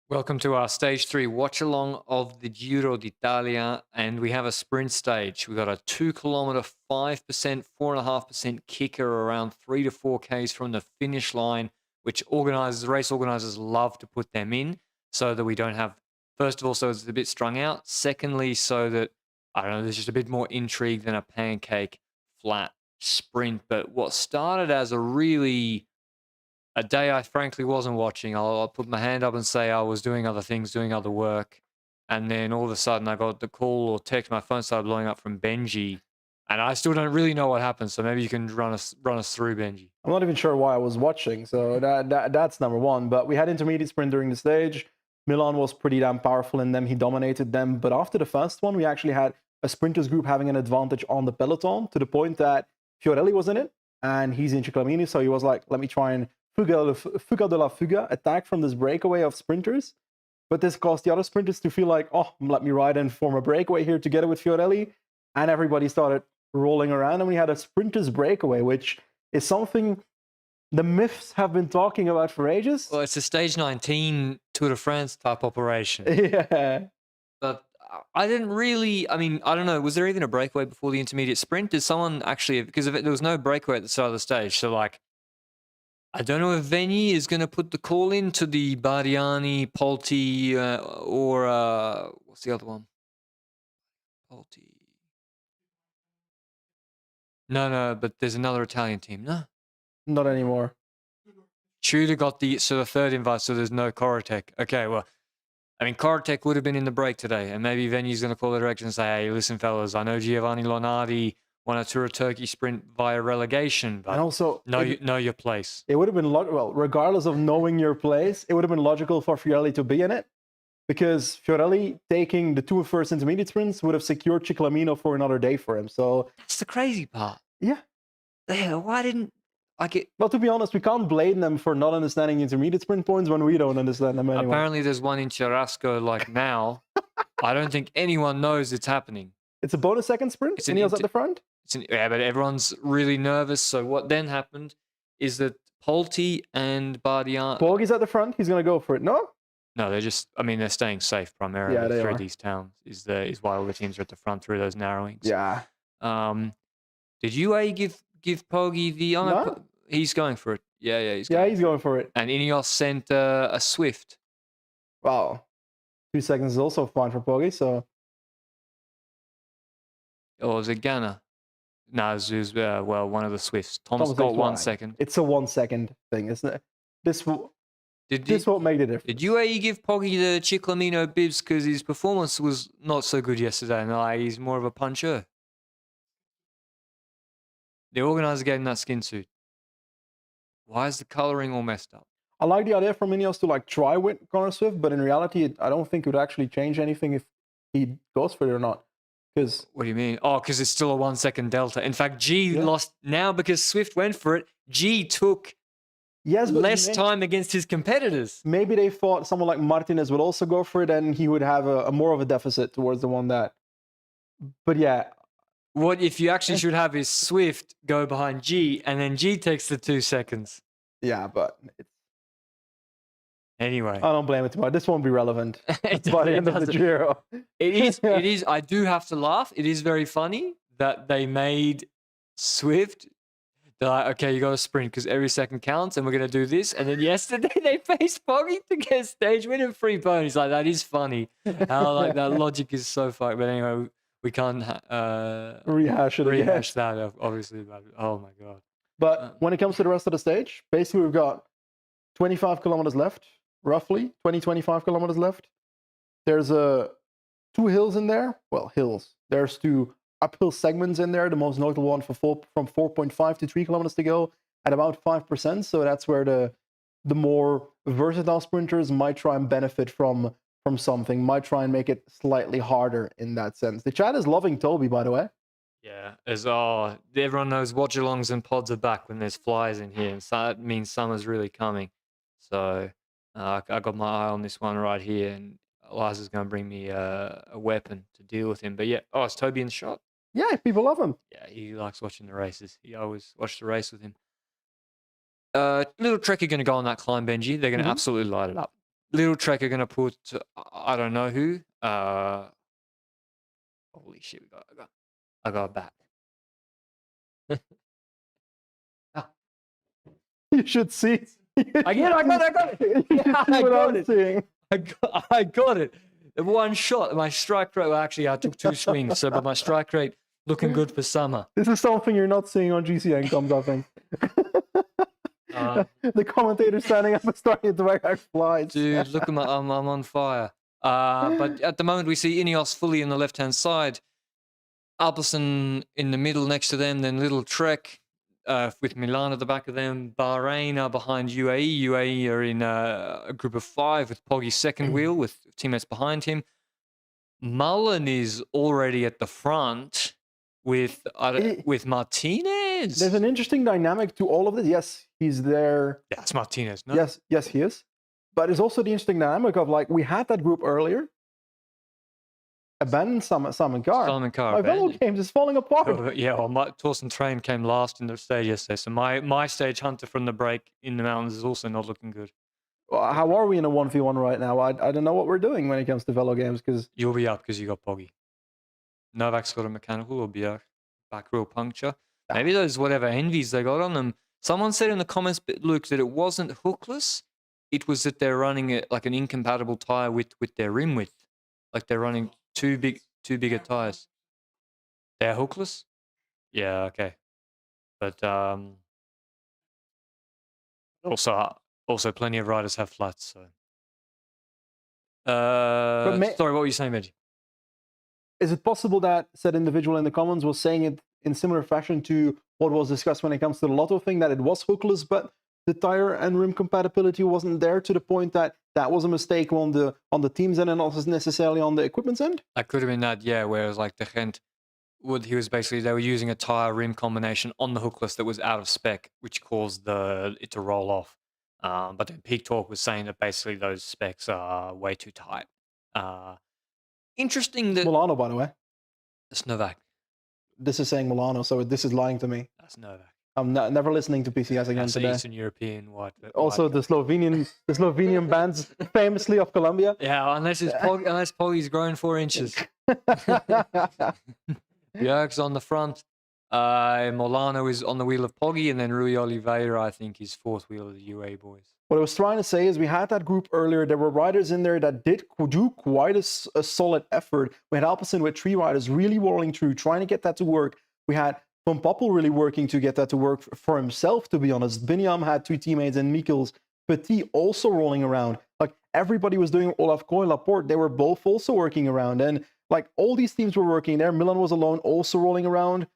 Welcome to our stage 3 watch along of the Giro d'Italia, and we have a sprint stage. We've got a 2 kilometer, 5%, 4.5% kicker around 3 to 4Ks from the finish line, which race organizers love to put them in so that we don't have, first of all, so it's a bit strung out. Secondly, so that, I don't know, there's just a bit more intrigue than a pancake flat sprint. But what started as a day I frankly wasn't watching. I'll put my hand up and say I was doing other things, doing other work. And then all of a sudden I got the call or text, my phone started blowing up from Benji. And I still don't really know what happened. So maybe you can run us through, Benji. I'm not even sure why I was watching, so that's number one. But we had intermediate sprint during the stage. Milan was pretty damn powerful in them. He dominated them. But after the first one, we actually had a sprinters group having an advantage on the peloton to the point that Fiorelli was in it, and he's in Ciclamini, so he was like, let me try and fuga de la fuga, attack from this breakaway of sprinters. But this caused the other sprinters to feel like, oh, let me ride and form a breakaway here together with Fiorelli. And everybody started rolling around, and we had a sprinters breakaway, which is something the myths have been talking about for ages. Well, it's a stage 19 Tour de France type operation. Yeah. But I didn't really, I mean, I don't know, was there even a breakaway before the intermediate sprint? Did someone actually, because there was no breakaway at the start of the stage, so like, I don't know if Veni is going to put the call in to the Bardiani, Polti, or what's the other one? Polti. No, but there's another Italian team. No, Not anymore. Tudor got the third invite, so there's no Korotek. Okay, well, I mean, Korotek would have been in the break today, and maybe Veni's going to call the direction and say, "Hey, listen, fellas, I know Giovanni Lonardi won a Tour of Turkey sprint via relegation, but And also, know your place." it would have been, well, regardless of knowing your place, it would have been logical for Fiorelli to be in it, because Fiorelli taking the two first intermediate sprints would have secured Ciclamino for another day for him. So That's the crazy part. yeah. Why didn't I get? Well, to be honest, we can't blame them for not understanding intermediate sprint points when we don't understand them anyway. Apparently, there's one in Cherasco like now. I don't think anyone knows it's happening. It's a bonus second sprint. It's Ineos at the front. Yeah, but everyone's really nervous. So what then happened is that Polti and Bardian. Borghi's at the front. He's going to go for it. No? No, they're just. I mean, they're staying safe primarily through these towns. Is why all the teams are at the front through those narrowings. Yeah. Did UAE give Poggi the? No? He's going for it. Yeah, he's going for it. And Ineos sent a Swift. Wow. 2 seconds is also fine for Poggi, so. Or was it Ghana? No, it was one of the Swifts. Thomas got 1 second. It's a 1 second thing, isn't it? This won't make the difference. Did UAE give Poggi the Ciclamino bibs because his performance was not so good yesterday, and like he's more of a puncher? The organizer gave him that skin suit. Why is the coloring all messed up? I like the idea from Ineos to like try with Connor Swift, but in reality, I don't think it would actually change anything if he goes for it or not. What do you mean? Oh, because it's still a 1 second delta. In fact, G lost now because Swift went for it. G took less time against his competitors. Maybe they thought someone like Martinez would also go for it, and he would have a more of a deficit towards the one that. But yeah. What if you actually should have is Swift go behind G, and then G takes the 2 seconds? Yeah, but anyway, I don't blame it too much. This won't be relevant by the end of the Giro. It is. I do have to laugh. It is very funny that they made Swift. They're like, okay, you got to sprint because every second counts, and we're going to do this. And then yesterday they faced Poggi to get stage win and free ponies. Like, that is funny. How like that logic is so funny. But anyway, we can't rehash that, obviously. But, oh my god. But when it comes to the rest of the stage, basically we've got 25 kilometers left, roughly 25 kilometers left. There's 2 hills in there. Well, hills. There's 2 uphill segments in there. The most notable one from 4.5 to 3 kilometers to go at about 5%. So that's where the more versatile sprinters might try and benefit from something, might try and make it slightly harder in that sense. The chat is loving Toby, by the way. Yeah, everyone knows watch-alongs and pods are back when there's flies in here, and so that means summer's really coming. So I got my eye on this one right here, and Eliza's going to bring me a weapon to deal with him. But yeah, it's Toby in the shot. Yeah, people love him. Yeah, he likes watching the races. He always watched the race with him. Little Trek are going to go on that climb, Benji. They're going to absolutely light it up. Little Trek are going to put, I don't know who. Holy shit, I got back. Ah, You should see. I got it. You should Yeah, see I what got I'm it. seeing. I got it. One shot. My strike rate, well, actually, I took 2 swings, but my strike rate looking good for summer. This is something you're not seeing on GCN comms, I think. The commentator standing up and starting to direct our flights. Dude, look at my, I'm on fire. But at the moment, we see Ineos fully in the left-hand side. Alpecin in the middle next to them, then Little Trek with Milan at the back of them. Bahrain are behind UAE. UAE are in a group of 5 with Poggy's second wheel with teammates behind him. Mullen is already at the front with Martinez. There's an interesting dynamic to all of this. Yes, he's there. Yeah, it's Martinez, no? Yes, he is. But it's also the interesting dynamic of, like, we had that group earlier. Abandoned Simon Carr. Simon Carr My abandoned. Velo games is falling apart. Oh, yeah, well, Torsten Train came last in the stage yesterday, so my stage Hunter from the break in the mountains is also not looking good. Well, how are we in a 1v1 right now? I don't know what we're doing when it comes to Velo games, because You'll be up because you got Poggy. Novak's got a mechanical or BR, back wheel puncture. Maybe those whatever envies they got on them. Someone said in the comments, Luke, that it wasn't hookless. It was that they're running it like an incompatible tire with their rim width. Like they're running too bigger tires. They're hookless? Yeah, okay. But also plenty of riders have flats, so. Sorry, what were you saying, Benji? is it possible that said individual in the comments was saying it in similar fashion to what was discussed when it comes to the Lotto thing, that it was hookless, but the tire and rim compatibility wasn't there to the point that that was a mistake on the team's end and not necessarily on the equipment's end? That could have been that, yeah, whereas like the Gent, they were using a tire rim combination on the hookless that was out of spec, which caused it to roll off. But then Peak Talk was saying that basically those specs are way too tight. Interesting that Milano, by the way. That's Novak. This is saying Milano, so this is lying to me. That's Novak. I'm never listening to PCS again That's today. Eastern European white. Also, the Slovenian bands, famously of Colombia. Yeah, unless Poggy's grown 4 inches. Björk's on the front. Molano is on the wheel of Poggy, and then Rui Oliveira, I think, is 4th wheel of the UA boys. What I was trying to say is we had that group earlier. There were riders in there that did do quite a solid effort. We had Alpecin with 3 riders really rolling through, trying to get that to work. We had Van Poppel really working to get that to work for himself, to be honest. Binyam had 2 teammates, and Mikkels Petit also rolling around. Like, everybody was doing Olaf Koy, Laporte. They were both also working around. And, like, all these teams were working there. Milan was alone, also rolling around.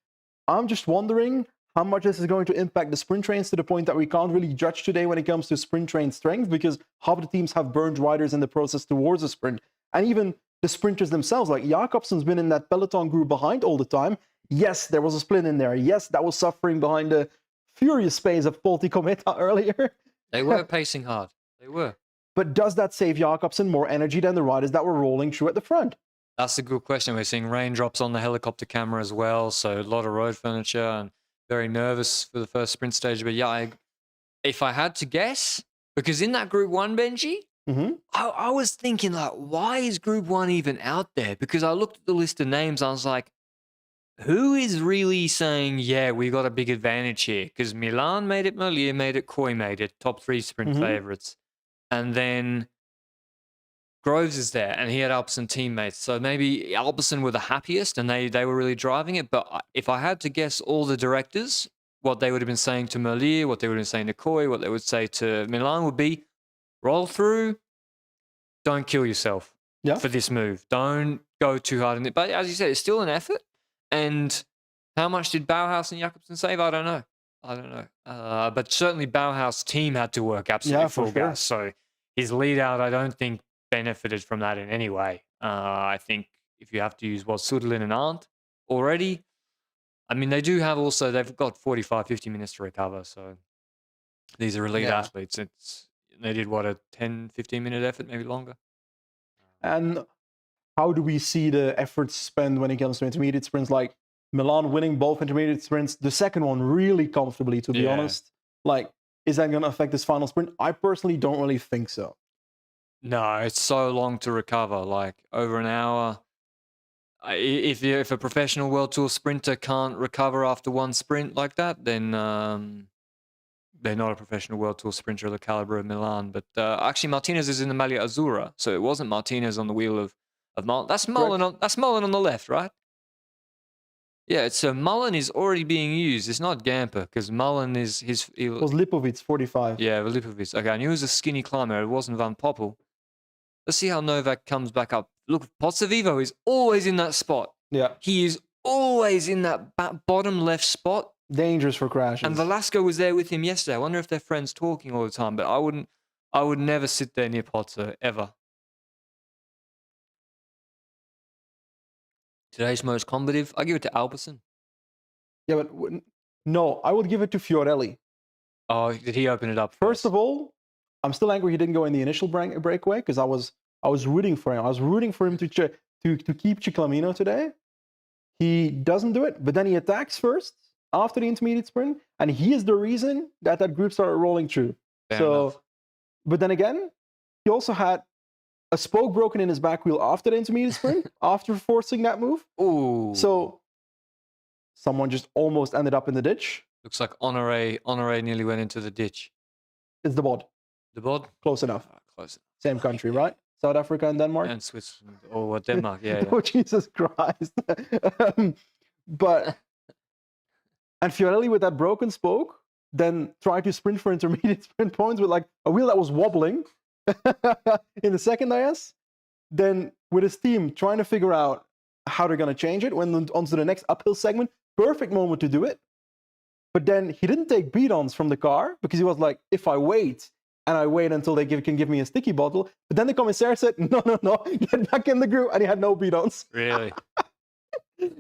I'm just wondering how much this is going to impact the sprint trains to the point that we can't really judge today when it comes to sprint train strength, because half the teams have burned riders in the process towards a sprint. And even the sprinters themselves, like Jakobsen's been in that peloton group behind all the time. Yes, there was a split in there. Yes, that was suffering behind the furious pace of Polti Cometa earlier. They were pacing hard. They were. But does that save Jakobsen more energy than the riders that were rolling through at the front? That's a good question. We're seeing raindrops on the helicopter camera as well, so a lot of road furniture, and very nervous for the first sprint stage. But yeah, if I had to guess, because in that Group 1, Benji, I was thinking, like, why is Group 1 even out there? Because I looked at the list of names, I was like, who is really saying, yeah, we got a big advantage here? Because Milan made it, Merlier made it, Koy made it, top 3 sprint favorites. And then Groves is there, and he had Alpecin teammates. So maybe Alpecin were the happiest, and they were really driving it. But if I had to guess all the directors, what they would have been saying to Merlier, what they would have been saying to Koy, what they would say to Milan would be, roll through, don't kill yourself for this move. Don't go too hard in it. But as you said, it's still an effort. And how much did Bauhaus and Jakobsen save? I don't know. But certainly Bauhaus' team had to work absolutely full gas. So his lead out, I don't think, benefited from that in any way. I think if you have to use Sutherland and Arndt already, I mean, they've got 45, 50 minutes to recover. So these are elite athletes. They did, a 10, 15-minute effort, maybe longer. And how do we see the efforts spent when it comes to intermediate sprints? Like Milan winning both intermediate sprints, the second one really comfortably, to be honest. Like, is that going to affect this final sprint? I personally don't really think so. No, it's so long to recover, like over an hour. If a professional World Tour sprinter can't recover after one sprint like that, then they're not a professional World Tour sprinter of the caliber of Milan. But actually, Martinez is in the Maglia Azzurra, so it wasn't Martinez on the wheel of Mullen. That's Mullen on the left, right? Yeah, so Mullen is already being used. It's not Gamper, because Mullen is It was Lipovic, 45. Yeah, Lipovic. Okay, I knew it was a skinny climber. It wasn't Van Poppel. Let's see how Novak comes back up. Look, Pozzovivo is always in that spot. Yeah. He is always in that bottom left spot. Dangerous for crashes. And Velasco was there with him yesterday. I wonder if they're friends talking all the time, but I would never sit there near Pozzo, ever. Today's most combative, I give it to Alberson. Yeah, but no, I would give it to Fiorelli. Oh, did he open it up First of all, I'm still angry he didn't go in the initial breakaway, because I was rooting for him. I was rooting for him to keep Ciclamino today. He doesn't do it, but then he attacks first after the intermediate sprint, and he is the reason that group started rolling through. Fair enough. But then again, he also had a spoke broken in his back wheel after the intermediate sprint, after forcing that move. Ooh. So someone just almost ended up in the ditch. Looks like Honoré nearly went into the ditch. It's the bod. The bod? Close enough. Close enough. Same country, right? South Africa and Denmark? And Switzerland. Or Denmark, yeah. Oh, Jesus Christ. But, and Fiorelli with that broken spoke, then tried to sprint for intermediate sprint points with like a wheel that was wobbling in the second IS. Then with his team trying to figure out how they're going to change it, went onto the next uphill segment. Perfect moment to do it. But then he didn't take beat-ons from the car, because he was like, if I wait, and I wait until they can give me a sticky bottle. But then the commissaire said, no, get back in the group, and he had no beat-ons. Really?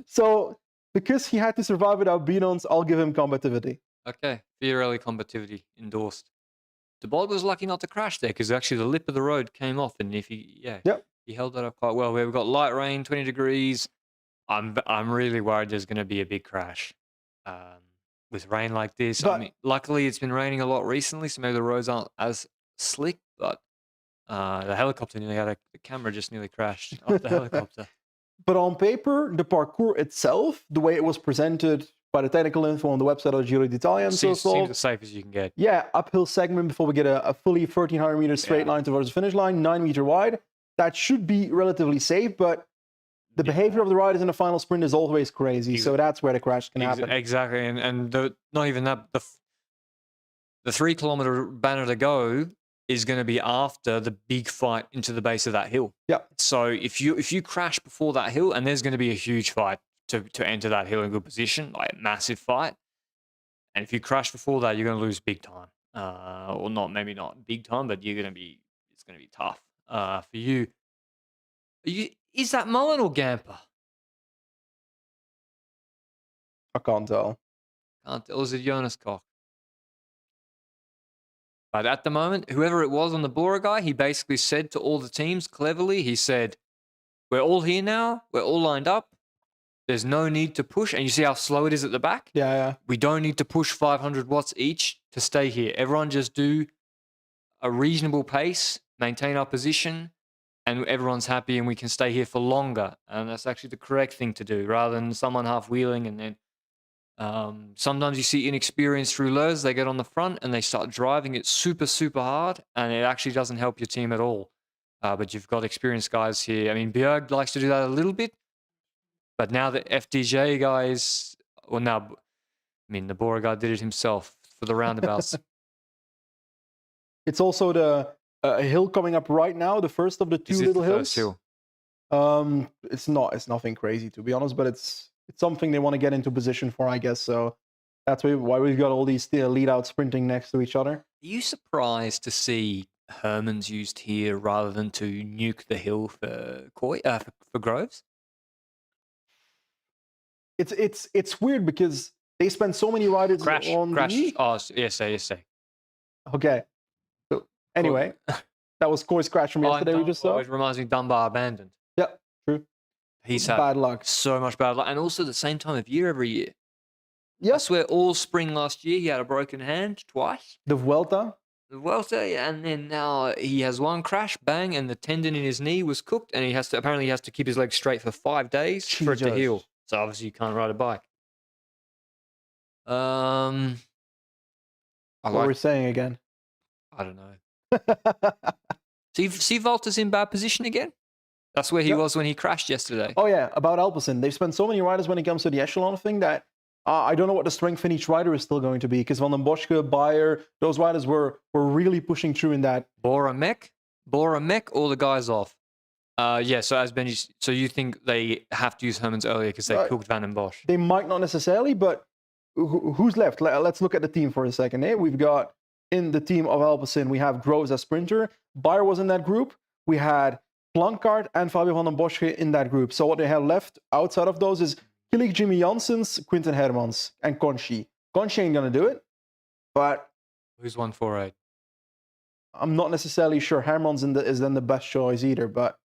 So, because he had to survive without beat-ons, I'll give him combativity. Okay, Fiorelli combativity endorsed. The bod was lucky not to crash there, because actually the lip of the road came off, and if he held that up quite well. We've got light rain, 20 degrees. I'm really worried there's going to be a big crash with rain like this. But, I mean, luckily it's been raining a lot recently, so maybe the roads aren't as slick. But the helicopter the camera just nearly crashed off the helicopter. But on paper, the parkour itself, the way it was presented by the technical info on the website of Giro d'Italia, seems as safe as you can get. Yeah, uphill segment before we get a fully 1,300 meter straight line towards the finish line, 9 meter wide. That should be relatively safe, but the behavior of the riders in the final sprint is always crazy, so that's where the crash can happen. Exactly, and not even that. The 3 kilometer banner to go is going to be after the big fight into the base of that hill. Yeah. So if you crash before that hill, and there's going to be a huge fight to enter that hill in good position, like a massive fight, and if you crash before that, you're going to lose big time. Or maybe not big time, but it's going to be tough for you. Is that Mullen or Gamper? I can't tell. Can't tell. Is it Jonas Koch? But at the moment, whoever it was on the Bora guy, he basically said to all the teams cleverly, he said, we're all here now. We're all lined up. There's no need to push. And you see how slow it is at the back? Yeah. We don't need to push 500 watts each to stay here. Everyone just do a reasonable pace, maintain our position, and everyone's happy and we can stay here for longer. And that's actually the correct thing to do, rather than someone half-wheeling and then sometimes you see inexperienced rouleurs, they get on the front and they start driving it super, super hard, and it actually doesn't help your team at all. But you've got experienced guys here. I mean, Bjerg likes to do that a little bit, but now the FDJ guys, the Bora guy did it himself for the roundabouts. It's also the hill coming up right now, the first of the two little hills. Hill? It's nothing crazy, to be honest, but it's something they want to get into position for, I guess. So that's why we've got all these lead out sprinting next to each other. Are you surprised to see Hermans used here rather than to nuke the hill for for Groves? It's weird because they spend so many riders on crash. the... Oh, yes. Okay. So anyway, that was Cor's crash from yesterday we just saw. It reminds me of Dunbar abandoned. Yeah, true. He's had bad luck. So much bad luck. And also the same time of year every year. Yeah. I swear all spring last year he had a broken hand twice. The Vuelta. And then now he has one crash, bang, and the tendon in his knee was cooked, and he has to keep his legs straight for 5 days for it to Jesus. heal. So obviously you can't ride a bike. I What we're like. saying again. I don't know. See, Valter's in bad position again. That's where he was when he crashed yesterday. Oh yeah, about Alpecin. They've spent so many riders when it comes to the echelon thing that I don't know what the strength in each rider is still going to be, because Van den Boschke, Bayer, those riders were really pushing through in that. Bora Mech, all the guys off. Yeah, so as Benji, so you think they have to use Hermans earlier because they cooked Van den Bosch? They might not necessarily, but who's left? Let's look at the team for a second. We've got in the team of Alpecin, we have Groves as sprinter. Bayer was in that group. We had Planckaert and Fabio van den Boschke in that group. So what they have left outside of those is Killick, Jimmy Janssens, Quinten Hermans, and Conchi. Conchi ain't going to do it, but... Who's 148? I'm not necessarily sure Hermans is then the best choice either, but...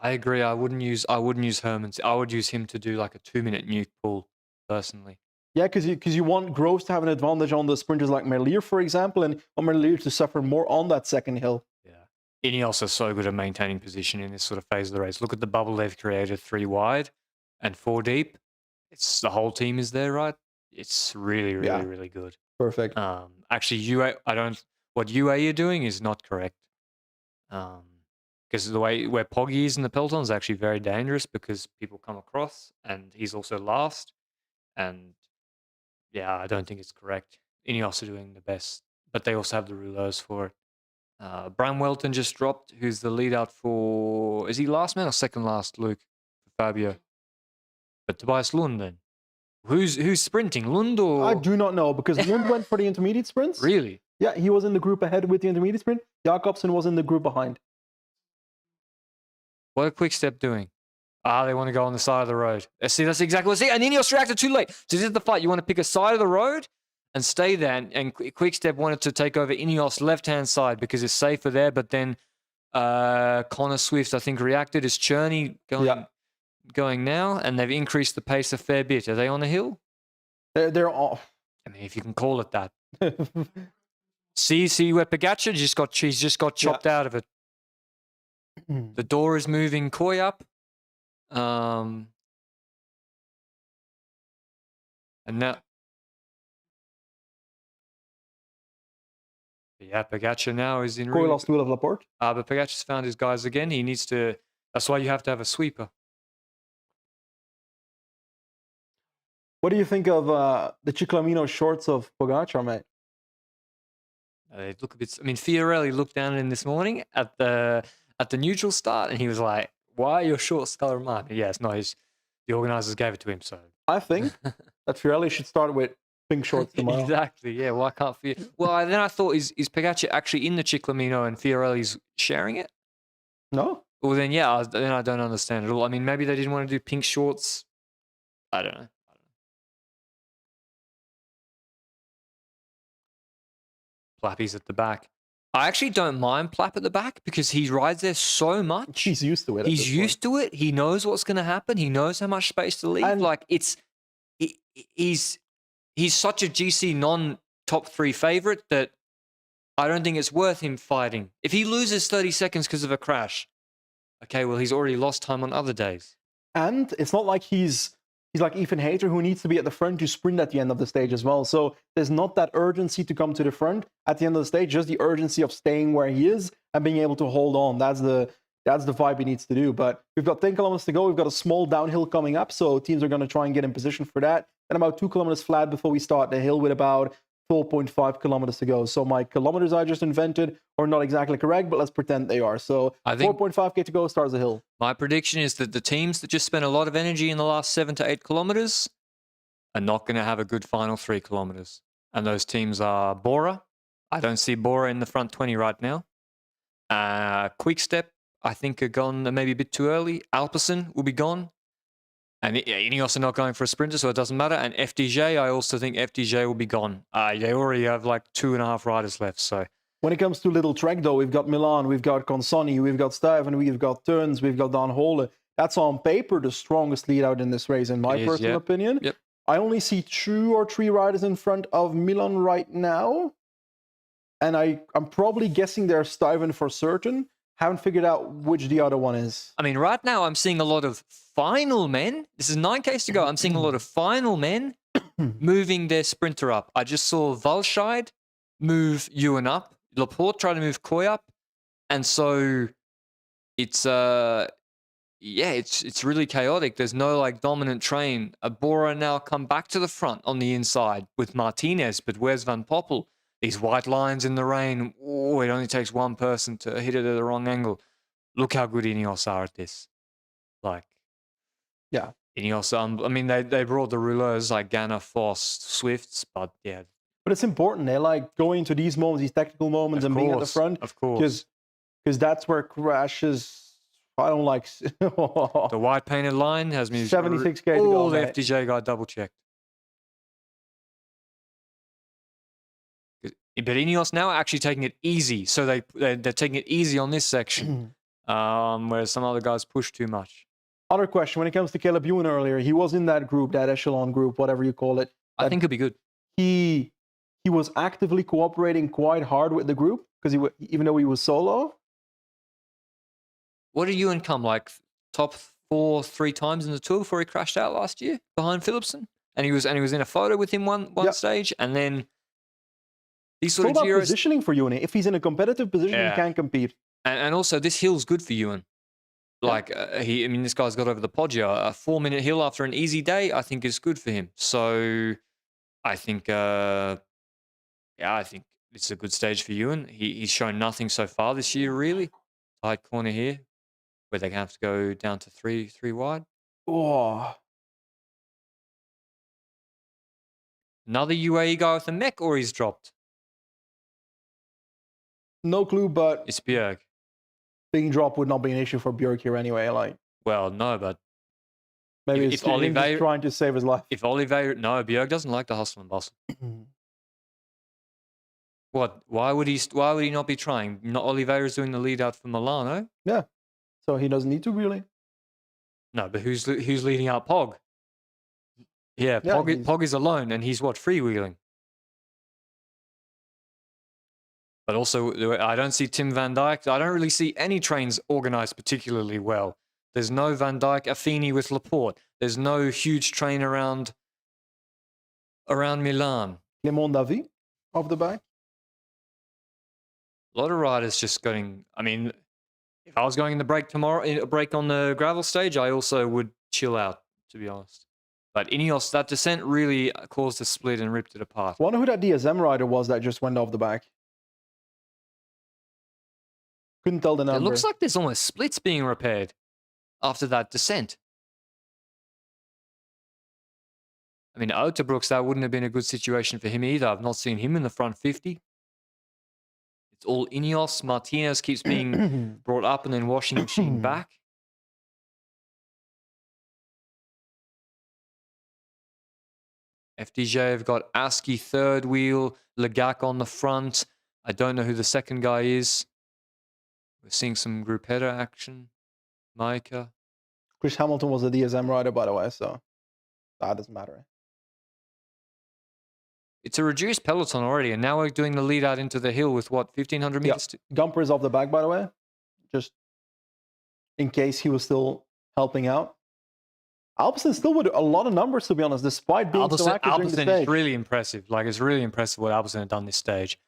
I agree. I wouldn't use Hermans. I would use him to do like a 2-minute nuke pull, personally. Yeah, because you want Groves to have an advantage on the sprinters like Merlier, for example, and on Merlier to suffer more on that second hill. Yeah. Ineos are so good at maintaining position in this sort of phase of the race. Look at the bubble they've created, 3 wide and 4 deep. It's the whole team is there, right? It's really, really good. Perfect. Actually, what UAE are doing is not correct. Because the way where Poggy is in the peloton is actually very dangerous because people come across, and he's also last. And yeah, I don't think it's correct. Ineos are doing the best, but they also have the rouleurs for it. Bram Welton just dropped, who's the lead out for... Is he last man or second last, Luke? For Fabio. But Tobias Lund then? Who's sprinting, Lund or... I do not know, because Lund went for the intermediate sprints. Really? Yeah, he was in the group ahead with the intermediate sprint. Jacobsen was in the group behind. What are Quick Step doing? They want to go on the side of the road. See, that's exactly what... See, and Ineos reacted too late. So this is the fight. You want to pick a side of the road and stay there. And Quick Step wanted to take over Ineos' left-hand side because it's safer there. But then Connor Swift, I think, reacted. Is Cherney going now? And they've increased the pace a fair bit. Are they on the hill? They're off. I mean, if you can call it that. See where Pogacar just got chopped out of it. The door is moving Coy up. And now, yeah, Pogacar now is in. Coy lost Will of Laporte. But Pogacar's found his guys again. He needs to. That's why you have to have a sweeper. What do you think of the Ciclamino shorts of Pogacar, mate? They look a bit. I mean, Fiorelli looked down at him this morning at the neutral start, and he was like, "Why are your shorts the color of mine?" Yeah, it's not his. The organisers gave it to him, so I think that Fiorelli should start with pink shorts tomorrow. Exactly. Yeah. Why can't Fiorelli? Well, then I thought, is Pogacar actually in the Ciclamino and Fiorelli's sharing it? No. Well, then yeah. Then I don't understand at all. I mean, maybe they didn't want to do pink shorts. I don't know. Plappy's at the back. I actually don't mind Plapp at the back because he rides there so much. He's used to it. He's used to it. He knows what's going to happen. He knows how much space to leave. And he's such a GC non-top 3 favorite that I don't think it's worth him fighting. If he loses 30 seconds because of a crash, okay, well, he's already lost time on other days. And it's not like he's like Ethan Hayter, who needs to be at the front to sprint at the end of the stage as well. So there's not that urgency to come to the front at the end of the stage, just the urgency of staying where he is and being able to hold on. That's the vibe he needs to do. But we've got 10 kilometers to go. We've got a small downhill coming up, so teams are going to try and get in position for that. And about 2 kilometers flat before we start the hill with about 12.5 kilometers to go. So my kilometers I just invented are not exactly correct, but let's pretend they are. So I think 4.5k to go starts the hill. My prediction is that the teams that just spent a lot of energy in the last 7 to 8 kilometers are not going to have a good final 3 kilometers. And those teams are Bora. I don't see Bora in the front 20 right now. Quick Step, I think, are gone maybe a bit too early. Alpecin will be gone. And Ineos are not going for a sprinter, so it doesn't matter. And FDJ, I also think FDJ will be gone. They already have like 2.5 riders left. So when it comes to little track, though, we've got Milan, we've got Consonni, we've got Stuyven, we've got Turns, we've got Dan Hole. That's on paper the strongest lead out in this race, in my personal opinion. Yep. I only see 2 or 3 riders in front of Milan right now. And I'm probably guessing they're Stuyven for certain. Haven't figured out which the other one is. I mean, right now I'm seeing a lot of final men. This is 9Ks to go. I'm seeing a lot of final men moving their sprinter up. I just saw Valscheid move Ewan up. Laporte try to move Coy up. And so it's it's really chaotic. There's no like dominant train. Bora now come back to the front on the inside with Martinez, but where's Van Poppel? These white lines in the rain. Oh, it only takes one person to hit it at the wrong angle. Look how good Ineos are at this. Like, yeah. Ineos, I mean, they brought the rouleurs like Ganna, Foss, Swifts, but yeah. But it's important. They like going to these moments, these technical moments, and being at the front. Of course. Because that's where crashes. I don't like. The white painted line has me 76K to go. Oh, the FDJ got double checked. But Ineos now are actually taking it easy. So they're taking it easy on this section. Whereas some other guys push too much. Other question, when it comes to Caleb Ewan earlier, he was in that group, that echelon group, whatever you call it. I think it'd be good. He was actively cooperating quite hard with the group, because even though he was solo. What did Ewan come, like top 4 3 times in the Tour before he crashed out last year behind Philipsen? And he was in a photo with him one stage, and then these sort of Giros. Positioning for Ewan. If he's in a competitive position, he can compete. And also, this hill's good for Ewan. Like, this guy's got over the Poggio. A 4-minute hill after an easy day, I think is good for him. So, I think, I think it's a good stage for Ewan. He's shown nothing so far this year, really. Tight corner here, where they have to go down to three wide. Oh. Another UAE guy with a mech, or he's dropped? No clue, but it's Bjerg. Being dropped would not be an issue for Bjerg here anyway. Like, well, no, but maybe if Oliveira trying to save his life. If Oliveira, no, Bjerg doesn't like the hustle and bustle. What? Why would he not be trying? Not Oliveira's doing the lead out for Milano. Yeah, so he doesn't need to really. No, but who's leading out Pog? Yeah, Pog is alone, and he's freewheeling. But also, I don't see Tim van Dijk. I don't really see any trains organized particularly well. There's no Van Dijk Affini with Laporte. There's no huge train around Milan. Clément David off the back. A lot of riders just going. I mean, if I was going in the break tomorrow, a break on the gravel stage, I also would chill out, to be honest. But Ineos, that descent really caused a split and ripped it apart. Wonder who that DSM rider was that just went off the back. Couldn't tell the number. It looks like there's almost splits being repaired after that descent. I mean, Otterbrooks, that wouldn't have been a good situation for him either. I've not seen him in the front 50. It's all Ineos. Martinez keeps being brought up and then washing machine back. FDJ have got Askey third wheel, Legac on the front. I don't know who the second guy is. We're seeing some Gruppetta action. Micah. Chris Hamilton was a DSM rider, by the way, so that doesn't matter. It's a reduced peloton already, and now we're doing the lead out into the hill with, 1,500 meters? Gumper is off the back, by the way, just in case he was still helping out. Alpecin still with a lot of numbers, to be honest, despite being so active during the stage. Alpecin is really impressive. Like, it's really impressive what Alpecin have done this stage.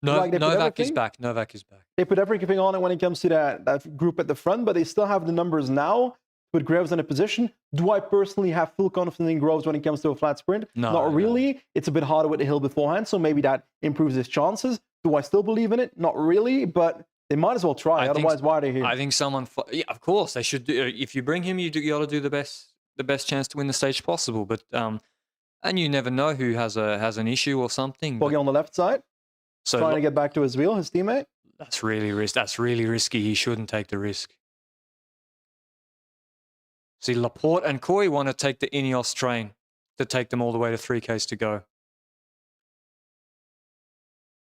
Novak is back. Novak is back. They put everything on it when it comes to that group at the front, but they still have the numbers now. Put Groves in a position. Do I personally have full confidence in Groves when it comes to a flat sprint? No, not really. It's a bit harder with the hill beforehand, so maybe that improves his chances. Do I still believe in it? Not really, but they might as well try. Otherwise, why are they here? I think someone, of course, they should do. If you bring him, you got to do the best chance to win the stage possible. But and you never know who has an issue or something. Bogey on the left side, trying to get back to his wheel, his teammate. That's really risky. He shouldn't take the risk. See, Laporte and Coy want to take the Ineos train to take them all the way to 3Ks to go.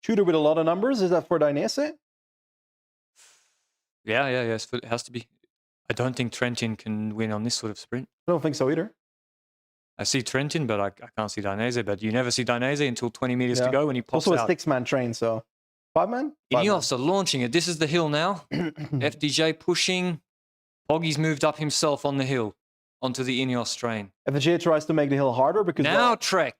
Shooter with a lot of numbers. Is that for Dainese? Yeah. It has to be. I don't think Trentin can win on this sort of sprint. I don't think so either. I see Trentin, but I can't see Dainese. But you never see Dainese until 20 meters to go when he It's pops also a out. 6-man train, so 5-man? Ineos are launching it. This is the hill now. FDJ pushing. Poggy's moved up himself on the hill onto the Ineos train. FDJ tries to make the hill harder because Now Trek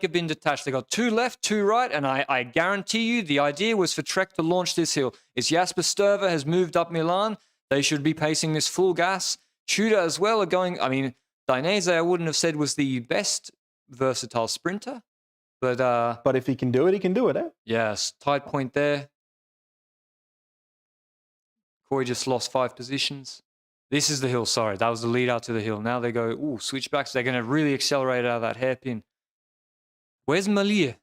have been detached. They got 2 left, 2 right, and I guarantee you the idea was for Trek to launch this hill. It's Jasper Sturva has moved up Milan. They should be pacing this full gas. Tudor as well are going. I mean, Dainese I wouldn't have said was the best versatile sprinter, but if he can do it, he can do it. Eh? yes, tight point there. Corey just lost 5 positions. This is the hill. Sorry, that was the lead out to the hill. Now they go switchbacks. They're going to really accelerate out of that hairpin. Where's Malia?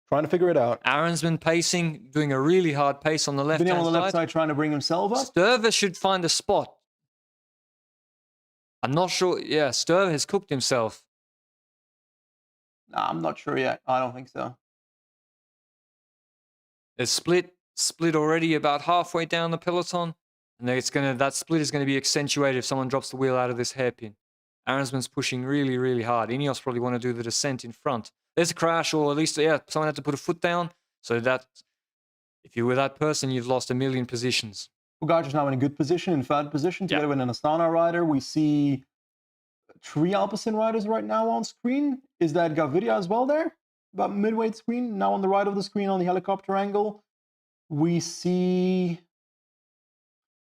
Trying to figure it out. Aronsman pacing, doing a really hard pace on the left Vinny hand on the side. left side trying to bring himself up. Sturva should find a spot. I'm not sure. Yeah, Sturva has cooked himself. Nah, I'm not sure yet. I don't think so. It's split already about halfway down the peloton. And that split is going to be accentuated if someone drops the wheel out of this hairpin. Aronsman's pushing really, really hard. Ineos probably want to do the descent in front. There's a crash, or at least, someone had to put a foot down. So that, if you were that person, you've lost 1 million positions. Pogacar's now in a good position, in 3rd position, together with an Astana rider. We see 3 Alpecin riders right now on screen. Is that Gaviria as well there? About midway screen, now on the right of the screen on the helicopter angle. We see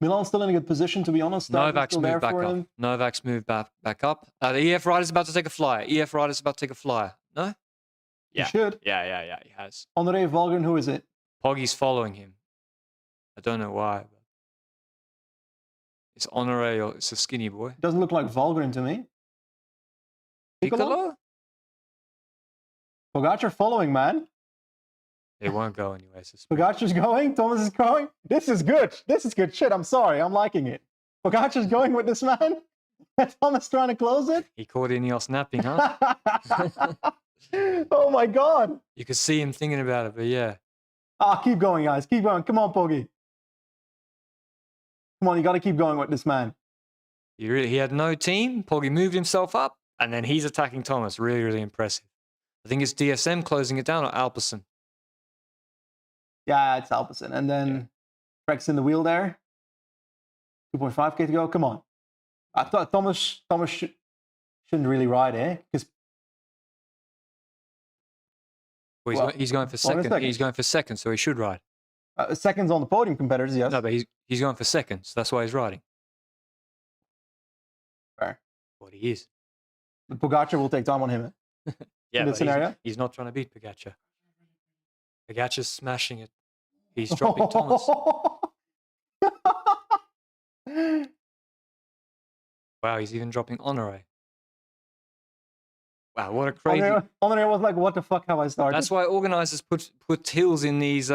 Milan's still in a good position, to be honest. Novak's moved back up. Novak's moved back up. The EF rider's about to take a flyer. EF rider's about to take a flyer. No? Yeah. He should. Yeah, he has. André Valgren, who is it? Poggy's following him. I don't know why. But it's Honoré or it's a skinny boy. Doesn't look like Valgren to me. Piccolo? Pogacar following, man. They won't go anyway. Pogacar's going. Thomas is going. This is good. This is good shit. I'm sorry. I'm liking it. Pogacar's going with this man. Thomas trying to close it. He caught Ineos napping, huh? Oh my God. You could see him thinking about it, but yeah. Keep going, guys. Keep going. Come on, Poggy. Come on, you got to keep going with this man. He had no team. Poggy moved himself up, and then he's attacking Thomas. Really, really impressive. I think it's DSM closing it down, or Alpecin. Yeah, it's Alpecin. And then Trek's in the wheel there. 2.5k to go. Come on. I thought Thomas shouldn't really ride, eh? Because he's going for second. He's going for second, so he should ride. Seconds on the podium competitors, yes. No, but he's going for second, so that's why he's riding. Fair. What he is. But Pogacar will take time on him. Yeah, in this scenario. He's not trying to beat Pogacar. Pogacar's smashing it. He's dropping Thomas. Wow, he's even dropping Honoré. Wow, what a crazy... Honoré was like, what the fuck have I started? That's why organizers put hills in these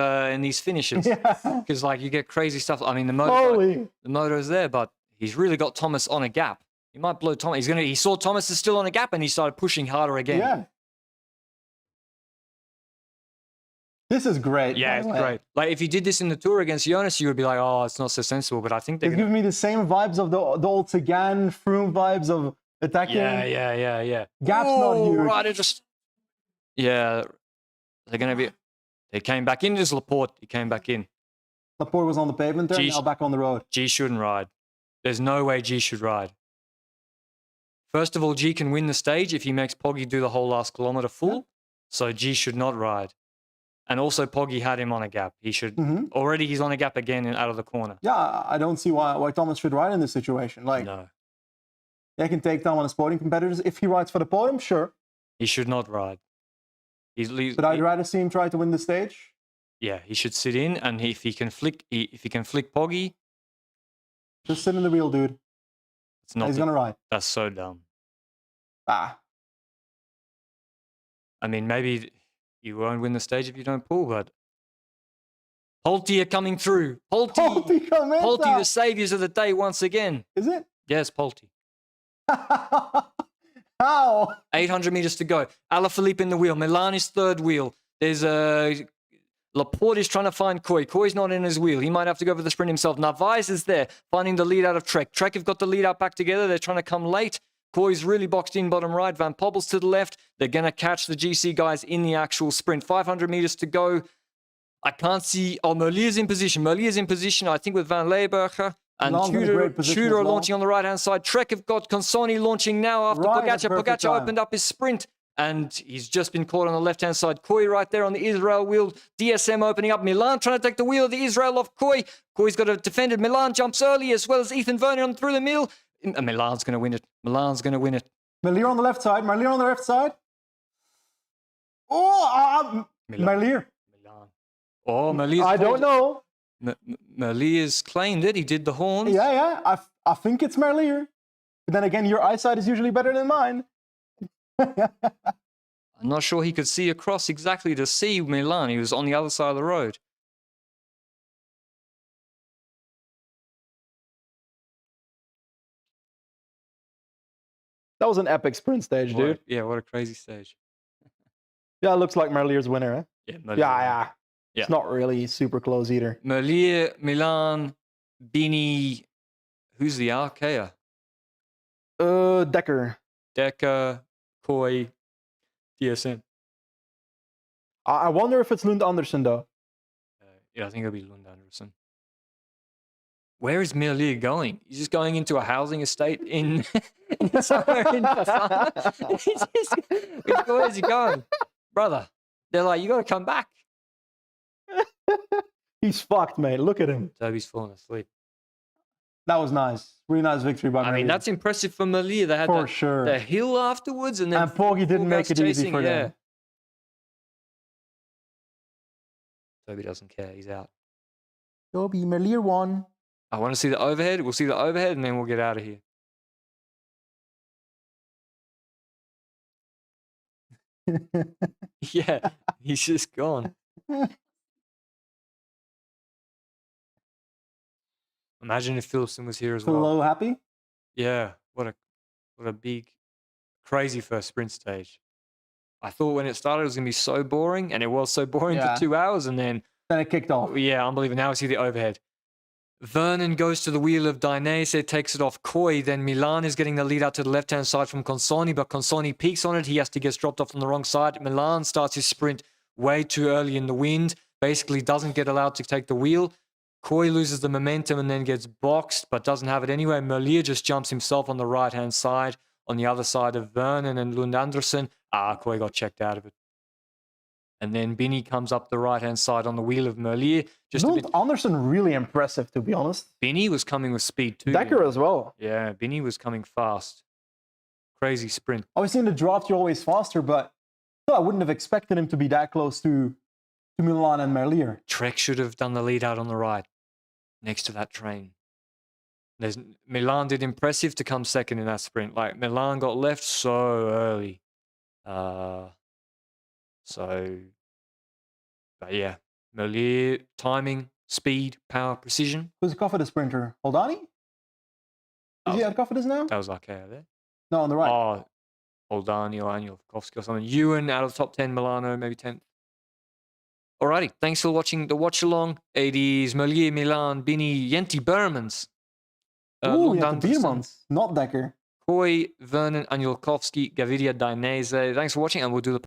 finishes. Because like you get crazy stuff. I mean, the motor is there, but he's really got Thomas on a gap. He might blow Thomas. He saw Thomas is still on a gap, and he started pushing harder again. Yeah. This is great. Yeah, it's great. Like if you did this in the Tour against Jonas, you would be like, oh, it's not so sensible. But I think they're giving me the same vibes of the old Sagan, Froome vibes of attacking. Yeah. Gap's not huge. Right, yeah, they're going to be... They came back in. There's Laporte. He came back in. Laporte was on the pavement there, now back on the road. G shouldn't ride. There's no way G should ride. First of all, G can win the stage if he makes Poggy do the whole last kilometer full. Yeah. So G should not ride. And also Poggy had him on a gap. He should... Already he's on a gap again and out of the corner. Yeah, I don't see why Thomas should ride in this situation. Like, no. They can take down one of his podium competitors. If he rides for the podium, sure. He should not ride. But I'd rather see him try to win the stage. Yeah, he should sit in, and if he can flick Poggy... Just sit in the wheel, dude. It's not. He's going to ride. That's so dumb. I mean, maybe... You won't win the stage if you don't pull, but Polti are coming through. Polti, the saviors of the day once again. Is it? Yes, Polti. How? 800 meters to go. Alaphilippe in the wheel. Milan is third wheel. There's Laporte is trying to find Koi. Koi's not in his wheel. He might have to go for the sprint himself. Narvaez is there, finding the lead out of Trek. Trek have got the lead out back together. They're trying to come late. Koi's really boxed in bottom right. Van Poppel's to the left. They're going to catch the GC guys in the actual sprint. 500 meters to go. I can't see... Oh, Merlier's in position. Merlier's in position, I think, with Van Leeuwenberger. And Tudor launching on the right-hand side. Trek have got Consoni launching now after Pogacar. Pogacar opened up his sprint. And he's just been caught on the left-hand side. Koi right there on the Israel wheel. DSM opening up. Milan trying to take the wheel of the Israel off Koi. Koi's got it defended. Milan jumps early as well as Ethan Vernon through the middle. Milan's going to win it. Milan's going to win it. Merlier on the left side. Merlier on the left side. Oh, Merlier. Milan. Oh, Merlier's I don't know. Merlier's claimed it. He did the horns. Yeah. I think it's Merlier. But then again, your eyesight is usually better than mine. I'm not sure he could see across exactly to see Milan. He was on the other side of the road. That was an epic sprint stage, dude. Yeah, what a crazy stage. Yeah, it looks like Merlier's winner, eh? Yeah, Merlier. Yeah. It's not really super close either. Merlier, Milan, Bini. Who's the Arkea? Decker. Decker, Koi, DSM. I wonder if it's Lund Andersen, though. Yeah, I think it'll be Lund Andersen. Where is Merlier going? He's just going into a housing estate in somewhere in Fasana. Where is he going? Brother, they're like, you got to come back. He's fucked, mate. Look at him. Toby's falling asleep. That was nice. Really nice victory by Merlier. I mean, that's impressive for Merlier. They had the hill afterwards. And Poggi didn't make it easy for them. Toby doesn't care. He's out. Toby, Merlier won. I want to see the overhead. We'll see the overhead, and then we'll get out of here. Yeah, he's just gone. Imagine if Philipson was here as well. Hello, happy? Yeah, what a big, crazy first sprint stage. I thought when it started it was going to be so boring, and it was so boring for 2 hours, and then it kicked off. Yeah, unbelievable. Now we see the overhead. Vernon goes to the wheel of Dainese, takes it off Koi. Then Milan is getting the lead out to the left-hand side from Consoni, but Consoni peaks on it. He has to get dropped off on the wrong side. Milan starts his sprint way too early in the wind, basically doesn't get allowed to take the wheel. Koi loses the momentum and then gets boxed, but doesn't have it anyway. Merlier just jumps himself on the right-hand side, on the other side of Vernon and Lund Andersen. Koi got checked out of it. And then Bini comes up the right-hand side on the wheel of Merlier. Lund Andersen, really impressive, to be honest. Bini was coming with speed too. Decker as well. Yeah, Bini was coming fast. Crazy sprint. Obviously, in the draft, you're always faster, but still, I wouldn't have expected him to be that close to Milan and Merlier. Trek should have done the lead out on the right, next to that train. Milan did impressive to come second in that sprint. Like, Milan got left so early. But yeah, Merlier, timing, speed, power, precision. Who's the Cofidis sprinter? Holdani? Is he at Cofidis now? That was Arkea there. No, on the right. Oh, Holdani or Anilkovsky or something. Ewan out of the top 10, Milano maybe 10th. Alrighty, thanks for watching the watch along. It is Merlier, Milan, Bini, Jenti Bermans. Jenti Bermans, not Decker. Koi, Vernon, Anilkovsky, Gaviria, Dainese. Thanks for watching, and we'll do the